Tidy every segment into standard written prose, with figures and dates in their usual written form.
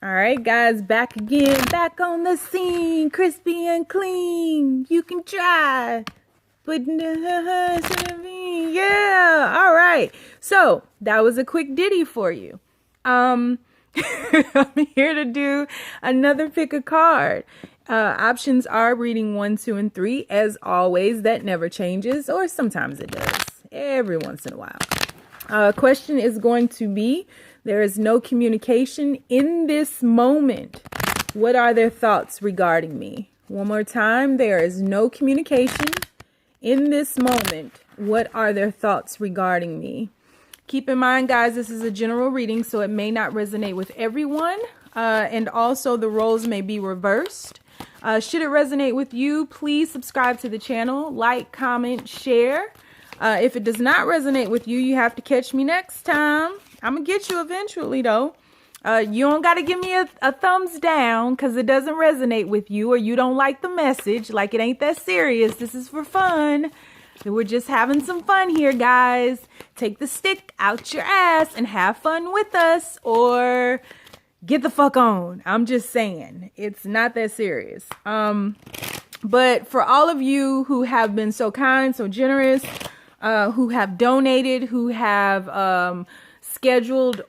All right, guys, back again, back on the scene, crispy and clean. You can try, but yeah. All right. So that was a quick ditty for you. I'm here to do another pick a card. Options are reading 1, 2, and 3. As always, that never changes, or sometimes it does, every once in a while. Question is going to be, there is no communication in this moment. What are their thoughts regarding me? One more time, there is no communication in this moment. What are their thoughts regarding me? Keep in mind, guys, this is a general reading, so it may not resonate with everyone. And also the roles may be reversed. Should it resonate with you, please subscribe to the channel, like, comment, share. If it does not resonate with you, you have to catch me next time. I'm going to get you eventually, though. You don't got to give me a thumbs down because it doesn't resonate with you or you don't like the message. Like, it ain't that serious. This is for fun. We're just having some fun here, guys. Take the stick out your ass and have fun with us, or get the fuck on. I'm just saying, it's not that serious. But for all of you who have been so kind, so generous, who have donated, who have scheduled,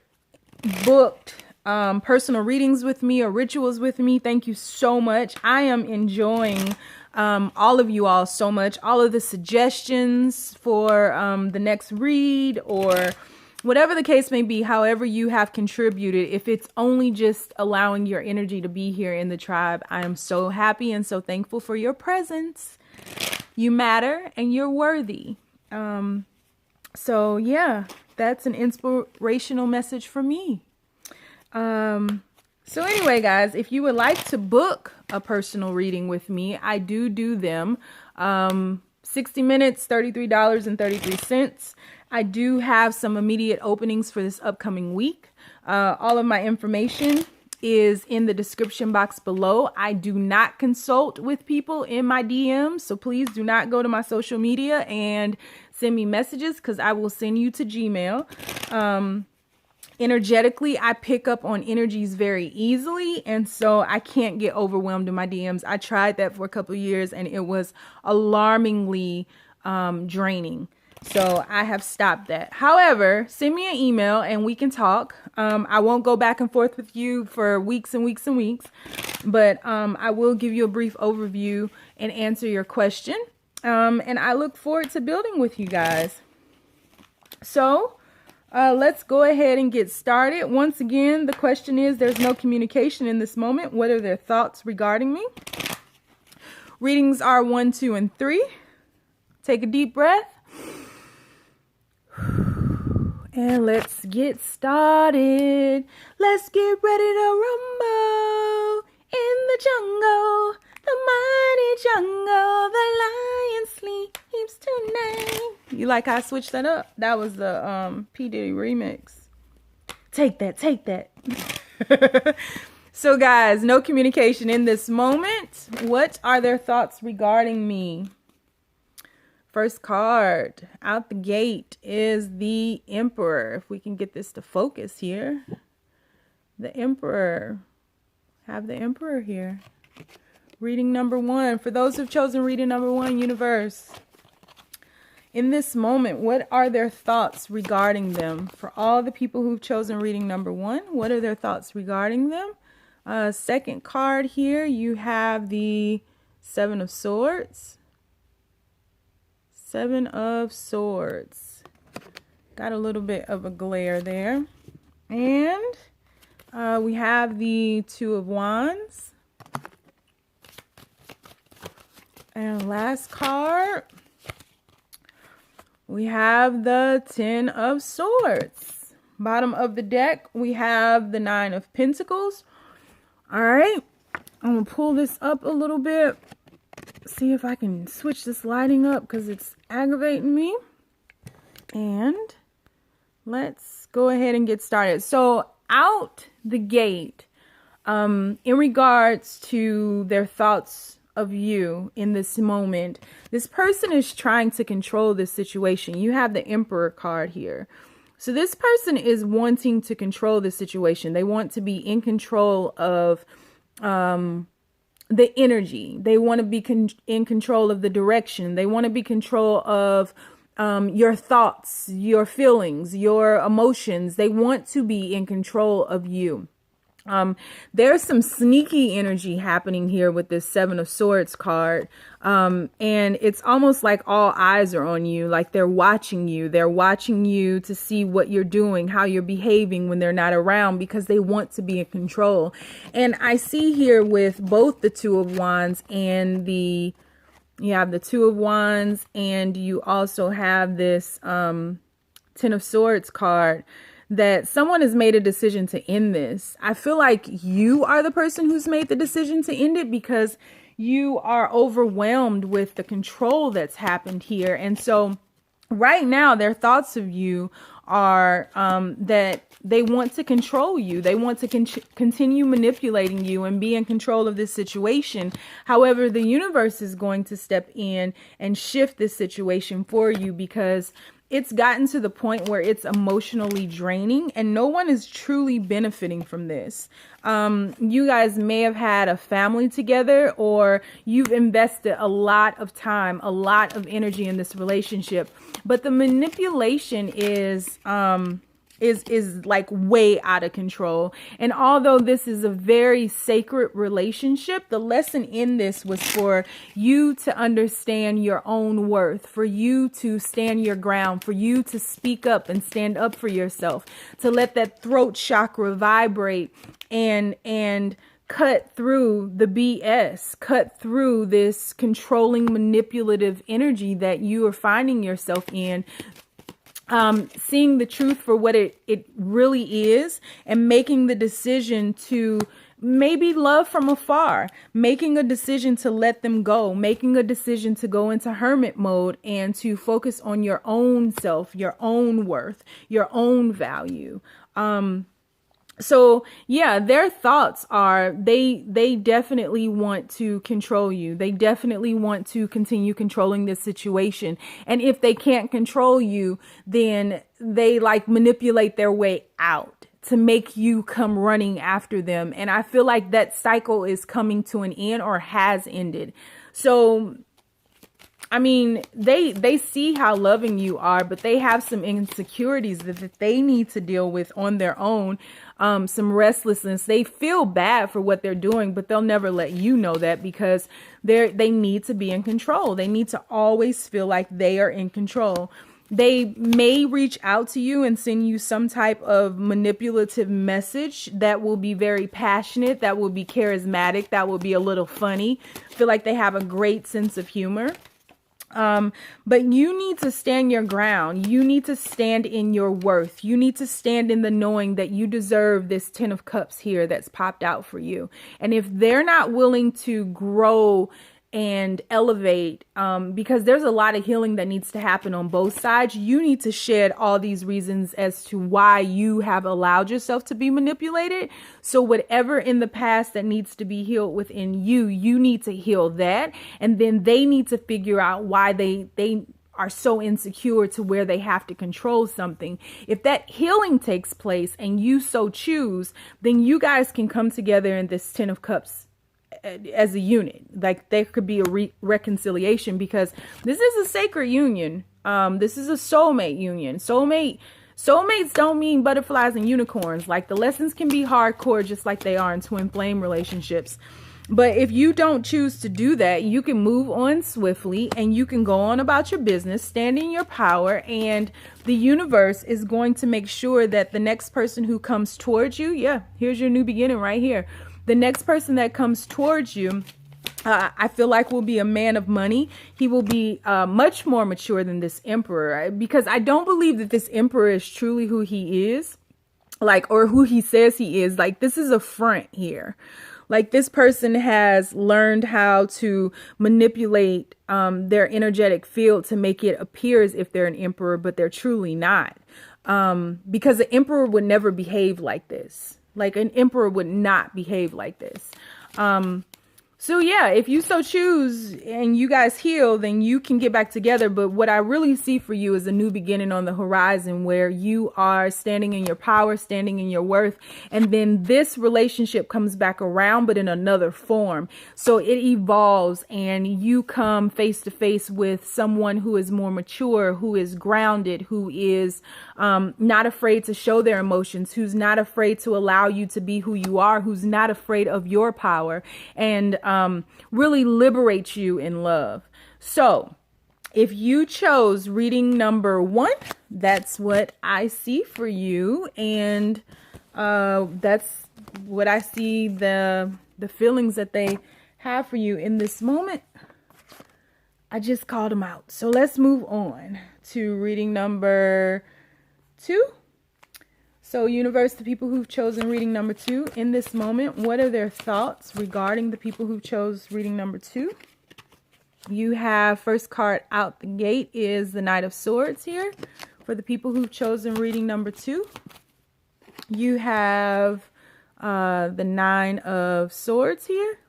booked personal readings with me or rituals with me, thank you so much. I am enjoying all of you all so much. All of the suggestions for the next read, or whatever the case may be, however you have contributed, if it's only just allowing your energy to be here in the tribe, I am so happy and so thankful for your presence. You matter and you're worthy. So yeah, that's an inspirational message for me. So anyway, guys, if you would like to book a personal reading with me, I do them. 60 minutes, $33.33. I do have some immediate openings for this upcoming week. All of my information is in the description box below. I do not consult with people in my DMs, so please do not go to my social media and send me messages, because I will send you to Gmail. Energetically, I pick up on energies very easily, and so I can't get overwhelmed in my DMs. I tried that for a couple of years and it was alarmingly draining. So I have stopped that. However, send me an email and we can talk. I won't go back and forth with you for weeks and weeks and weeks, but I will give you a brief overview and answer your question. And I look forward to building with you guys. So let's go ahead and get started. Once again, the question is, there's no communication in this moment. What are their thoughts regarding me? Readings are 1, 2, and 3. Take a deep breath. And let's get started. Let's get ready to rumble in the jungle, the mighty jungle. The lion sleeps tonight. You like how I switched that up? That was the P. Diddy remix. Take that, take that. So guys, no communication in this moment. What are their thoughts regarding me? First card out the gate is the Emperor. If we can get this to focus here. The Emperor. Have the Emperor here. Reading number 1. For those who've chosen reading number 1, universe. In this moment, what are their thoughts regarding them? For all the people who've chosen reading number 1, what are their thoughts regarding them? Second card here, you have the 7 of Swords. 7 of Swords. Got a little bit of a glare there. And we have the 2 of Wands. And last card, we have the 10 of Swords. Bottom of the deck, we have the 9 of Pentacles. All right, I'm going to pull this up a little bit. See if I can switch this lighting up because it's aggravating me. And let's go ahead and get started. So out the gate, in regards to their thoughts of you in this moment, this person is trying to control this situation. You have the Emperor card here. So this person is wanting to control the situation. They want to be in control of the energy. They want to be in control of the direction. They want to be control of your thoughts, your feelings, your emotions. They want to be in control of you. There's some sneaky energy happening here with this Seven of Swords card. And it's almost like all eyes are on you, like they're watching you. They're watching you to see what you're doing, how you're behaving when they're not around, because they want to be in control. And I see here with both the Two of Wands and you have the Two of Wands, and you also have this Ten of Swords card, that someone has made a decision to end this. I feel like you are the person who's made the decision to end it, because you are overwhelmed with the control that's happened here. And so right now, their thoughts of you are that they want to control you. They want to continue manipulating you and be in control of this situation. However, the universe is going to step in and shift this situation for you, because it's gotten to the point where it's emotionally draining and no one is truly benefiting from this. You guys may have had a family together, or you've invested a lot of time, a lot of energy in this relationship, but the manipulation is like way out of control. And although this is a very sacred relationship, the lesson in this was for you to understand your own worth, for you to stand your ground, for you to speak up and stand up for yourself, to let that throat chakra vibrate and cut through the BS, cut through this controlling, manipulative energy that you are finding yourself in. Seeing the truth for what it really is, and making the decision to maybe love from afar, making a decision to let them go, making a decision to go into hermit mode and to focus on your own self, your own worth, your own value. So yeah, their thoughts are they definitely want to control you. They definitely want to continue controlling this situation. And if they can't control you, then they like manipulate their way out to make you come running after them. And I feel like that cycle is coming to an end, or has ended. So I mean, they see how loving you are, but they have some insecurities that they need to deal with on their own. Some restlessness. They feel bad for what they're doing, but they'll never let you know that, because they need to be in control. They need to always feel like they are in control. They may reach out to you and send you some type of manipulative message that will be very passionate, that will be charismatic, that will be a little funny. I feel like they have a great sense of humor. But you need to stand your ground. You need to stand in your worth. You need to stand in the knowing that you deserve this 10 of cups here that's popped out for you. And if they're not willing to grow and elevate, because there's a lot of healing that needs to happen on both sides, you need to shed all these reasons as to why you have allowed yourself to be manipulated. So whatever in the past that needs to be healed within you, you need to heal that. And then they need to figure out why they are so insecure to where they have to control something. If that healing takes place and you so choose, then you guys can come together in this 10 of cups as a unit. Like there could be a reconciliation, because this is a sacred union. This is a soulmate union. Soulmates don't mean butterflies and unicorns. Like the lessons can be hardcore, just like they are in twin flame relationships. But if you don't choose to do that, you can move on swiftly and you can go on about your business, stand in your power, and the universe is going to make sure that the next person who comes towards you, yeah, here's your new beginning right here. The next person that comes towards you, I feel like will be a man of money. He will be much more mature than this emperor, because I don't believe that this emperor is truly who he is, like, or who he says he is. Like, this is a front here. Like, this person has learned how to manipulate their energetic field to make it appear as if they're an emperor, but they're truly not. Because the emperor would never behave like this. Like, an emperor would not behave like this. So yeah, if you so choose and you guys heal, then you can get back together. But what I really see for you is a new beginning on the horizon where you are standing in your power, standing in your worth. And then this relationship comes back around, but in another form. So it evolves and you come face to face with someone who is more mature, who is grounded, who is not afraid to show their emotions, who's not afraid to allow you to be who you are, who's not afraid of your power, and really liberates you in love. So if you chose reading number 1, that's what I see for you. And that's what I see, the feelings that they have for you in this moment. I just called them out. So let's move on to reading number 2. So universe, the people who've chosen reading number 2 in this moment, what are their thoughts regarding the people who chose reading number 2? You have first card out the gate is the Knight of Swords here for the people who've chosen reading number 2. You have the 9 of Swords here.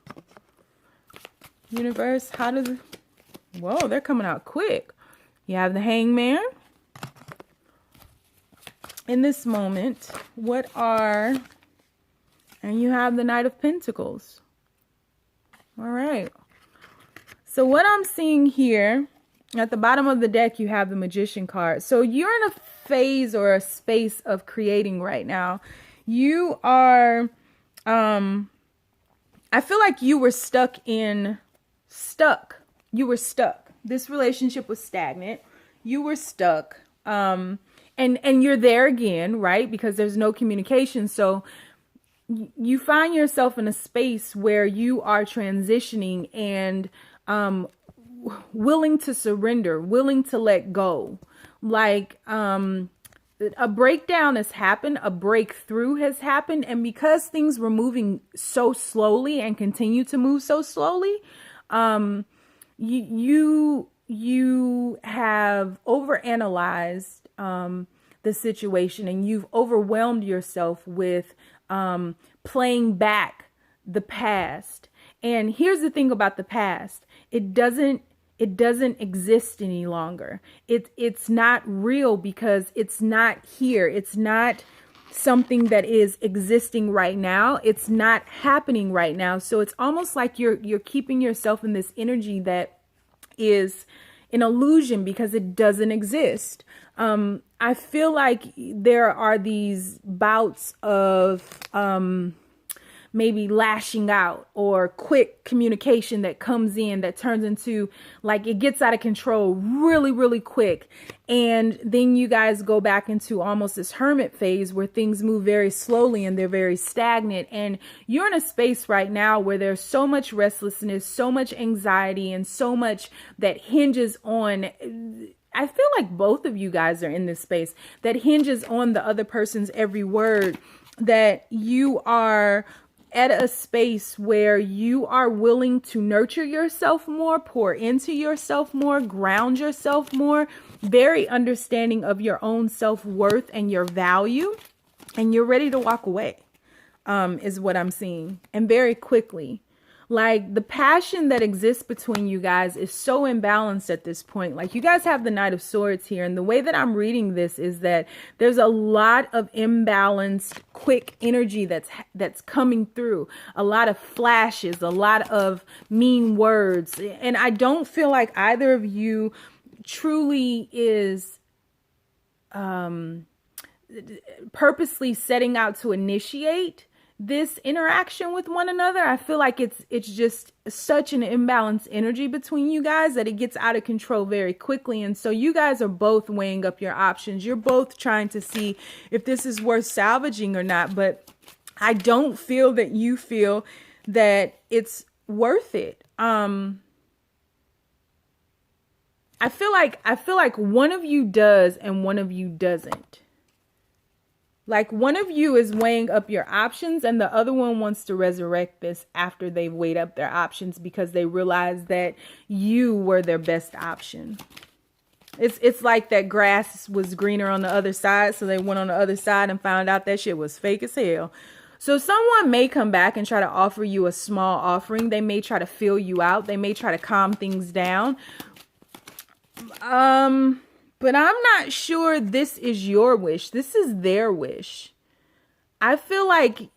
Universe, how does... Whoa, they're coming out quick. You have the Hangman. In this moment, what are... And you have the Knight of Pentacles. All right. So what I'm seeing here, at the bottom of the deck, you have the Magician card. So you're in a phase or a space of creating right now. You are... I feel like you were stuck. You were stuck. This relationship was stagnant. You were stuck. And you're there again, right? Because there's no communication. So you find yourself in a space where you are transitioning and willing to surrender, willing to let go. Like a breakdown has happened, a breakthrough has happened. And because things were moving so slowly and continue to move so slowly, you have overanalyzed the situation, and you've overwhelmed yourself with playing back the past. And here's the thing about the past: it doesn't exist any longer. It's not real because it's not here. It's not something that is existing right now. It's not happening right now. So it's almost like you're keeping yourself in this energy that is an illusion because it doesn't exist. I feel like there are these bouts of maybe lashing out or quick communication that comes in that turns into, like, it gets out of control really, really quick. And then you guys go back into almost this hermit phase where things move very slowly and they're very stagnant. And you're in a space right now where there's so much restlessness, so much anxiety, and so much that hinges on... I feel like both of you guys are in this space that hinges on the other person's every word, that you are at a space where you are willing to nurture yourself more, pour into yourself more, ground yourself more, very understanding of your own self-worth and your value, and you're ready to walk away, is what I'm seeing, and very quickly. Like, the passion that exists between you guys is so imbalanced at this point. Like, you guys have the Knight of Swords here. And the way that I'm reading this is that there's a lot of imbalanced, quick energy that's coming through. A lot of flashes, a lot of mean words. And I don't feel like either of you truly is purposely setting out to initiate this interaction with one another. I feel like it's just such an imbalanced energy between you guys that it gets out of control very quickly. And so you guys are both weighing up your options. You're both trying to see if this is worth salvaging or not. But I don't feel that you feel that it's worth it. I feel like one of you does and one of you doesn't. Like, one of you is weighing up your options and the other one wants to resurrect this after they've weighed up their options because they realize that you were their best option. It's like that grass was greener on the other side, so they went on the other side and found out that shit was fake as hell. So someone may come back and try to offer you a small offering. They may try to fill you out. They may try to calm things down. But I'm not sure this is your wish. This is their wish. I feel like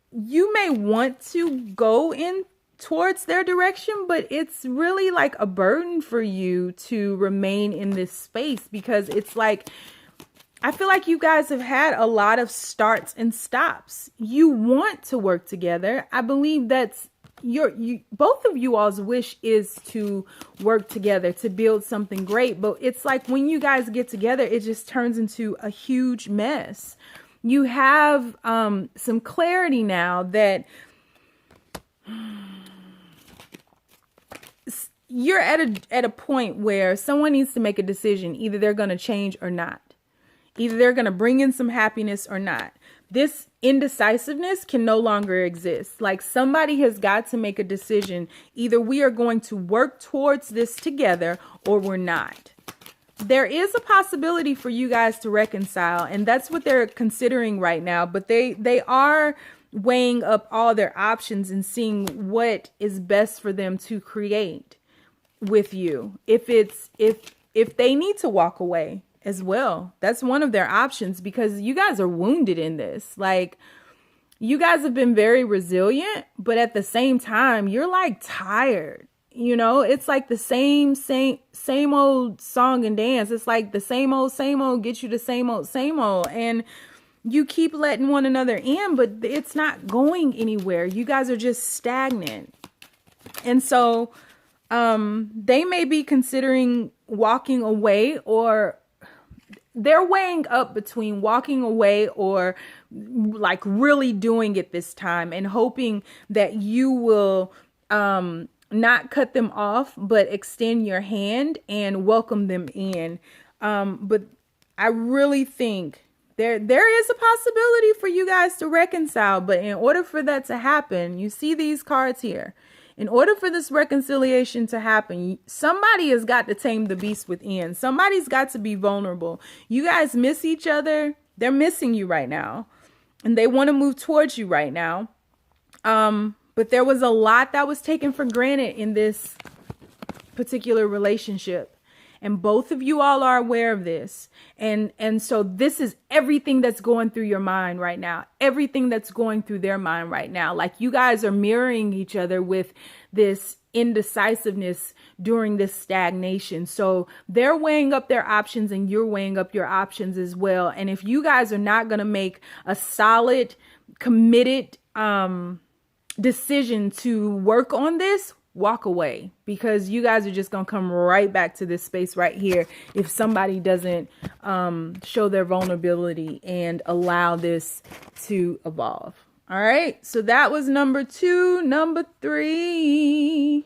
you may want to go in towards their direction, but it's really like a burden for you to remain in this space, because it's like, I feel like you guys have had a lot of starts and stops. You want to work together. I believe that's both of you all's wish is to work together, to build something great. But it's like when you guys get together, it just turns into a huge mess. You have some clarity now that you're at a point where someone needs to make a decision. Either they're going to change or not. Either they're going to bring in some happiness or not. This indecisiveness can no longer exist. Like, somebody has got to make a decision. Either we are going to work towards this together or we're not. There is a possibility for you guys to reconcile, and that's what they're considering right now. But they are weighing up all their options and seeing what is best for them to create with you. If they need to walk away as well, that's one of their options, because you guys are wounded in this. Like, you guys have been very resilient, but at the same time, you're like tired. You know, it's like the same old song and dance. It's like the same old get you the same old. And you keep letting one another in, but it's not going anywhere. You guys are just stagnant. And so they may be considering walking away, or they're weighing up between walking away or like really doing it this time, and hoping that you will not cut them off, but extend your hand and welcome them in. But I really think there is a possibility for you guys to reconcile. But in order for that to happen, you see these cards here. In order for this reconciliation to happen, somebody has got to tame the beast within. Somebody's got to be vulnerable. You guys miss each other. They're missing you right now, and they want to move towards you right now. But there was a lot that was taken for granted in this particular relationship. And both of you all are aware of this. And so this is everything that's going through your mind right now. Everything that's going through their mind right now. Like, you guys are mirroring each other with this indecisiveness during this stagnation. So they're weighing up their options, and you're weighing up your options as well. And if you guys are not going to make a solid, committed decision to work on this, walk away, because you guys are just going to come right back to this space right here if somebody doesn't show their vulnerability and allow this to evolve. All right, so that was number 2. Number 3,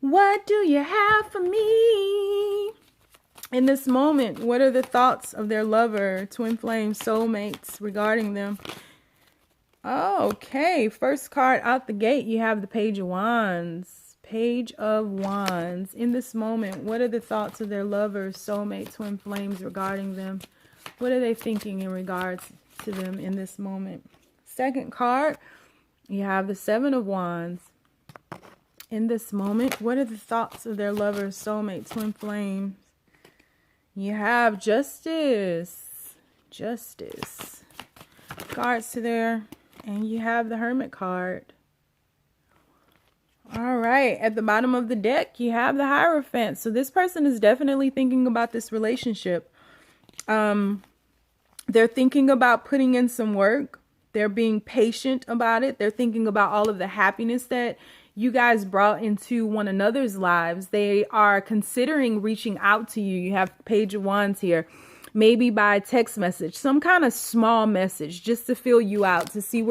what do you have for me in this moment? What are the thoughts of their lover, twin flame, soulmates regarding them? Okay, first card out the gate, you have the Page of Wands. Page of Wands. In this moment, what are the thoughts of their lovers, soulmate, twin flames regarding them? What are they thinking in regards to them in this moment? Second card, you have the Seven of Wands. In this moment, what are the thoughts of their lovers, soulmate, twin flames? You have Justice. Justice. Cards to their... And you have the Hermit card. All right. At the bottom of the deck, you have the Hierophant. So this person is definitely thinking about this relationship. They're thinking about putting in some work. They're being patient about it. They're thinking about all of the happiness that you guys brought into one another's lives. They are considering reaching out to you. You have Page of Wands here. Maybe by text message, some kind of small message just to fill you out, to see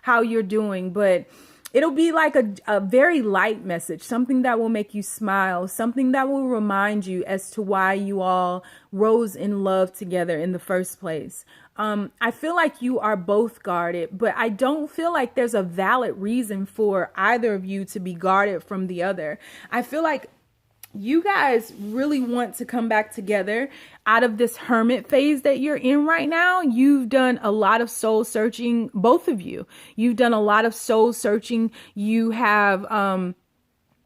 how you're doing. But it'll be like a very light message, something that will make you smile, something that will remind you as to why you all rose in love together in the first place. I feel like you are both guarded, but I don't feel like there's a valid reason for either of you to be guarded from the other. I feel like you guys really want to come back together out of this hermit phase that you're in right now. You've done a lot of soul searching, both of you. You've done a lot of soul searching. You have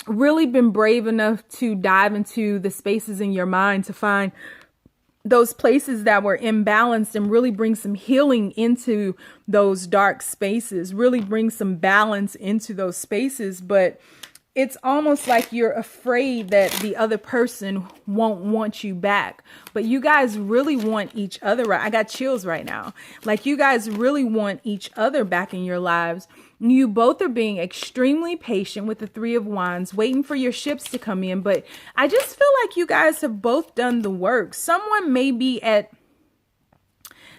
really been brave enough to dive into the spaces in your mind to find those places that were imbalanced and really bring some healing into those dark spaces, really bring some balance into those spaces. But it's almost like you're afraid that the other person won't want you back. But you guys really want each other. I got chills right now. Like, you guys really want each other back in your lives. You both are being extremely patient with the Three of Wands, waiting for your ships to come in. But I just feel like you guys have both done the work. Someone may be at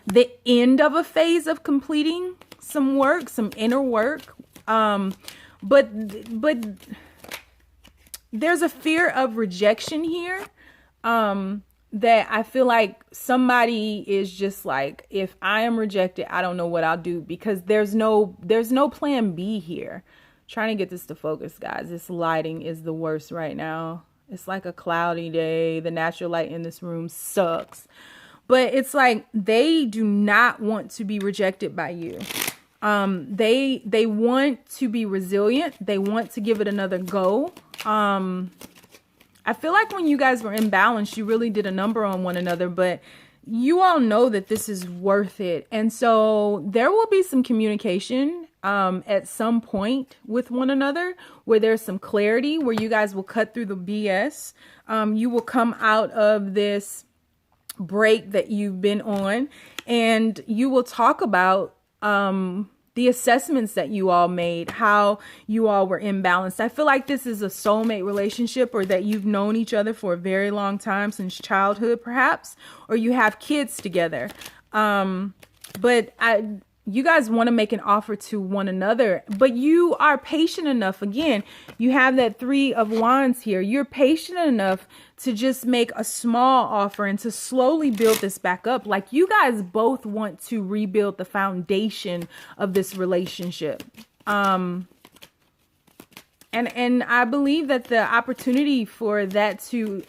the end of a phase of completing some work, some inner work. But there's a fear of rejection here, that I feel like somebody is just like, if I am rejected, I don't know what I'll do, because there's no plan B here. Trying to get this to focus, guys. This lighting is the worst right now. It's like a cloudy day. The natural light in this room sucks. But it's like they do not want to be rejected by you. They want to be resilient. They want to give it another go. I feel like when you guys were in balance, you really did a number on one another, but you all know that this is worth it. And so there will be some communication at some point with one another where there's some clarity, where you guys will cut through the BS. You will come out of this break that you've been on, and you will talk about the assessments that you all made, how you all were imbalanced. I feel like this is a soulmate relationship, or that you've known each other for a very long time, since childhood perhaps, or you have kids together. But you guys want to make an offer to one another, but you are patient enough. Again, you have that Three of Wands here. You're patient enough to just make a small offer and to slowly build this back up. Like, you guys both want to rebuild the foundation of this relationship. And I believe that the opportunity for that to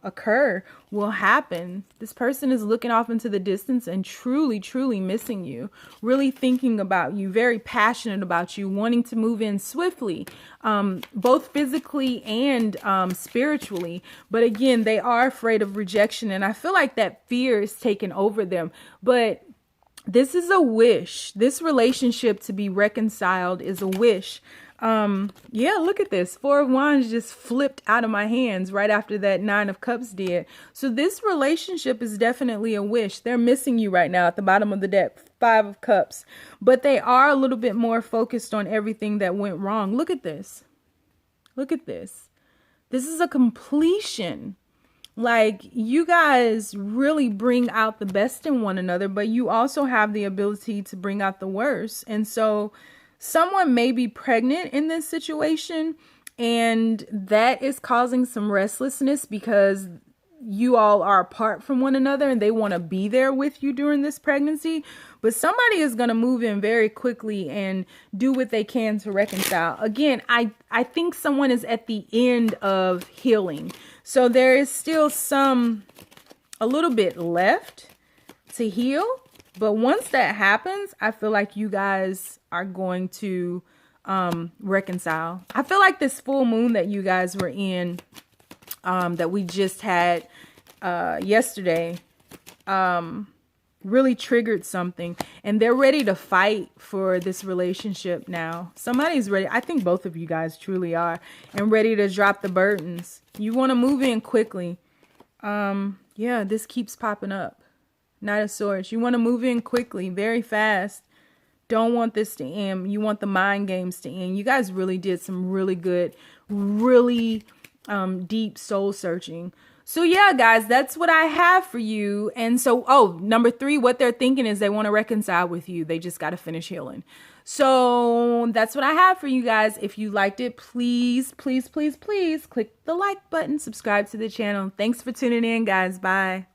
occur will happen. This person is looking off into the distance and truly, truly missing you, really thinking about you, very passionate about you, wanting to move in swiftly, both physically and spiritually. But again, they are afraid of rejection. And I feel like that fear is taking over them. But this is a wish. This relationship to be reconciled is a wish. Yeah, look at this. Four of Wands just flipped out of my hands right after that Nine of Cups did. So this relationship is definitely a wish. They're missing you right now at the bottom of the deck. Five of Cups. But they are a little bit more focused on everything that went wrong. Look at this. Look at this. This is a completion. Like, you guys really bring out the best in one another, but you also have the ability to bring out the worst. And so someone may be pregnant in this situation, and that is causing some restlessness because you all are apart from one another and they want to be there with you during this pregnancy. But somebody is going to move in very quickly and do what they can to reconcile. Again, I think someone is at the end of healing. So there is still a little bit left to heal. But once that happens, I feel like you guys are going to reconcile. I feel like this full moon that you guys were in, that we just had yesterday, really triggered something. And they're ready to fight for this relationship now. Somebody's ready. I think both of you guys truly are. And ready to drop the burdens. You want to move in quickly. Yeah, this keeps popping up. Knight of Swords. You want to move in quickly, very fast. Don't want this to end. You want the mind games to end. You guys really did some really good, really deep soul searching. So yeah, guys, that's what I have for you. And so, number 3, what they're thinking is they want to reconcile with you. They just got to finish healing. So that's what I have for you guys. If you liked it, please, please, please, please click the like button, subscribe to the channel. Thanks for tuning in, guys. Bye.